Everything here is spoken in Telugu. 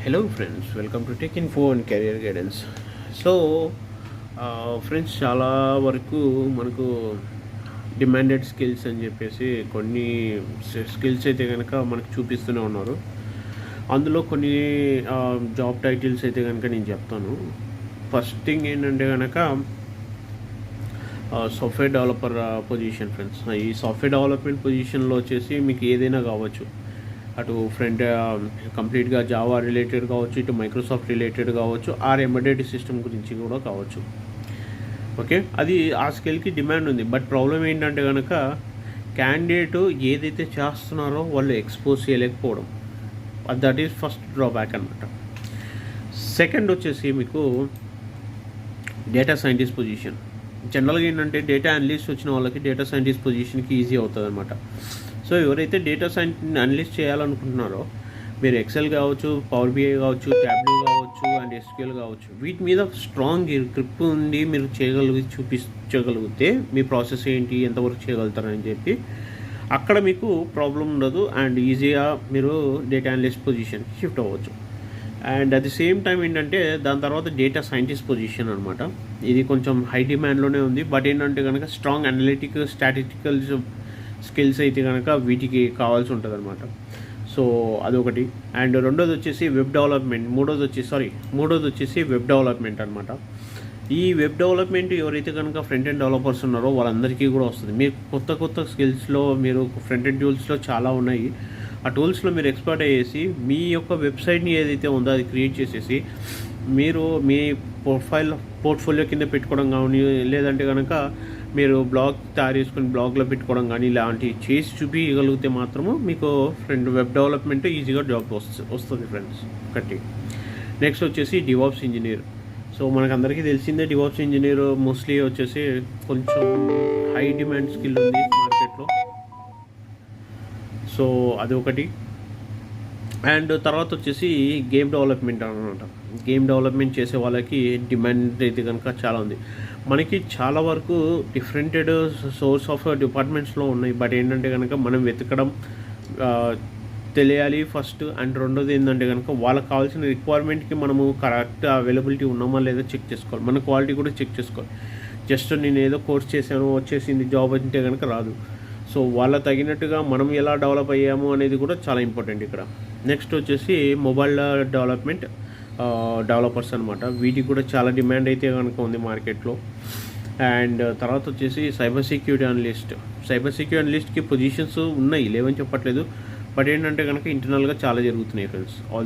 Hello friends, welcome to tech info and career guidance. So friends, చాలా వరకు మనకు డిమాండెడ్ స్కిల్స్ అని చెప్పేసి కొన్ని స్కిల్స్ అయితే కనుక మనకు చూపిస్తూనే ఉన్నారు. అందులో కొన్ని జాబ్ టైటిల్స్ అయితే కనుక నేను చెప్తాను. ఫస్ట్ థింగ్ ఏంటంటే కనుక సాఫ్ట్వేర్ డెవలపర్ పొజిషన్. ఫ్రెండ్స్, ఈ సాఫ్ట్వేర్ డెవలప్మెంట్ పొజిషన్లో వచ్చేసి మీకు ఏదైనా కావచ్చు. అటు ఫ్రంట్ కంప్లీట్గా జావా రిలేటెడ్ కావచ్చు, ఇటు మైక్రోసాఫ్ట్ రిలేటెడ్ కావచ్చు, ఆర్ ఎంబెడెడ్ సిస్టమ్ గురించి కూడా కావచ్చు. ఓకే, అది ఆ స్కిల్కి డిమాండ్ ఉంది. బట్ ప్రాబ్లం ఏంటంటే కనుక క్యాండిడేట్ ఏదైతే చేస్తున్నారో వాళ్ళు ఎక్స్పోజ్ చేయలేకపోవడం, దట్ ఈస్ ఫస్ట్ డ్రాబ్యాక్ అనమాట. సెకండ్ వచ్చేసి మీకు డేటా సైంటిస్ట్ పొజిషన్. జనరల్గా ఏంటంటే డేటా అనలిస్ట్ వచ్చిన వాళ్ళకి డేటా సైంటిస్ట్ పొజిషన్కి ఈజీ అవుతుంది అనమాట. సో ఎవరైతే డేటా అనలిస్ట్ చేయాలనుకుంటున్నారో, మీరు ఎక్సెల్ కావచ్చు, పవర్ బిఐ కావచ్చు, ట్యాబ్లూ కావచ్చు, అండ్ ఎస్క్యూఎల్ కావచ్చు, వీటి మీద స్ట్రాంగ్ గ్రిప్ ఉండి మీరు చూపించగలిగితే మీ ప్రాసెస్ ఏంటి, ఎంతవరకు చేయగలుగుతారని చెప్పి అక్కడ మీకు ప్రాబ్లం ఉండదు అండ్ ఈజీగా మీరు డేటా అనలిస్ట్ పొజిషన్కి షిఫ్ట్ అవ్వచ్చు. And at the same time ఏంటంటే దాని తర్వాత డేటా సైంటిస్ట్ పొజిషన్ అనమాట. ఇది కొంచెం హై డిమాండ్లోనే ఉంది. బట్ ఏంటంటే కనుక స్ట్రాంగ్ అనలిటిక్ స్టాటిస్టికల్ స్కిల్స్ అయితే కనుక వీటికి కావాల్సి ఉంటుంది అనమాట. సో అదొకటి. అండ్ రెండోది వచ్చేసి వెబ్ డెవలప్మెంట్. మూడోది వచ్చేసి వెబ్ డెవలప్మెంట్ అనమాట. ఈ వెబ్ డెవలప్మెంట్ ఎవరైతే కనుక ఫ్రంట్ ఎండ్ డెవలపర్స్ ఉన్నారో వాళ్ళందరికీ కూడా వస్తుంది. మీరు కొత్త స్కిల్స్లో మీరు ఫ్రంట్ ఎండ్ టూల్స్లో చాలా ఉన్నాయి. ఆ టూల్స్లో మీరు ఎక్స్పర్ట్ అయ్యేసి మీ యొక్క వెబ్సైట్ని ఏదైతే ఉందో అది క్రియేట్ చేసేసి మీరు మీ పోర్ట్ఫోలియో కింద పెట్టుకోవడం కానీ, లేదంటే కనుక మీరు బ్లాగ్ తయారు చేసుకుని బ్లాగ్లో పెట్టుకోవడం కానీ ఇలాంటివి చేసి చూపించగలిగితే మాత్రము మీకు వెబ్ డెవలప్మెంట్ ఈజీగా జాబ్ వస్తుంది ఫ్రెండ్స్. ఒకటి. నెక్స్ట్ వచ్చేసి డివాప్స్ ఇంజనీర్. సో మనకందరికీ తెలిసిందే, డివాప్స్ ఇంజనీర్ మోస్ట్లీ వచ్చేసి కొంచెం హై డిమాండ్ స్కిల్ ఉంది మార్కెట్లో. సో అది ఒకటి. అండ్ తర్వాత వచ్చేసి గేమ్ డెవలప్మెంట్ అనమాట. గేమ్ డెవలప్మెంట్ చేసే వాళ్ళకి డిమాండ్ అయితే కనుక చాలా ఉంది. మనకి చాలా వరకు డిఫరెంటెడ్ సోర్స్ ఆఫ్ డిపార్ట్మెంట్స్లో ఉన్నాయి. బట్ ఏంటంటే కనుక మనం వెతకడం తెలియాలి ఫస్ట్. అండ్ రెండోది ఏంటంటే కనుక వాళ్ళకి కావాల్సిన రిక్వైర్మెంట్కి మనము కరెక్ట్ అవైలబిలిటీ ఉన్నామా లేదా చెక్ చేసుకోవాలి. మన క్వాలిటీ కూడా చెక్ చేసుకోవాలి. జస్ట్ నేను ఏదో కోర్స్ చేశాను వచ్చేసింది జాబ్ అంటే కనుక రాదు. సో వాళ్ళ తగినట్టుగా మనం ఎలా డెవలప్ అయ్యాము అనేది కూడా చాలా ఇంపార్టెంట్ ఇక్కడ. నెక్స్ట్ వచ్చేసి మొబైల్ డెవలపర్స్ అనమాట. వీటికి కూడా చాలా డిమాండ్ అయితే కనుక ఉంది మార్కెట్లో. అండ్ తర్వాత వచ్చేసి సైబర్ సెక్యూరిటీ అనలిస్ట్కి పొజిషన్స్ ఉన్నాయి, లేవని చెప్పట్లేదు. బట్ ఏంటంటే కనుక ఇంటర్నల్గా చాలా జరుగుతున్నాయి ఫ్రెండ్స్.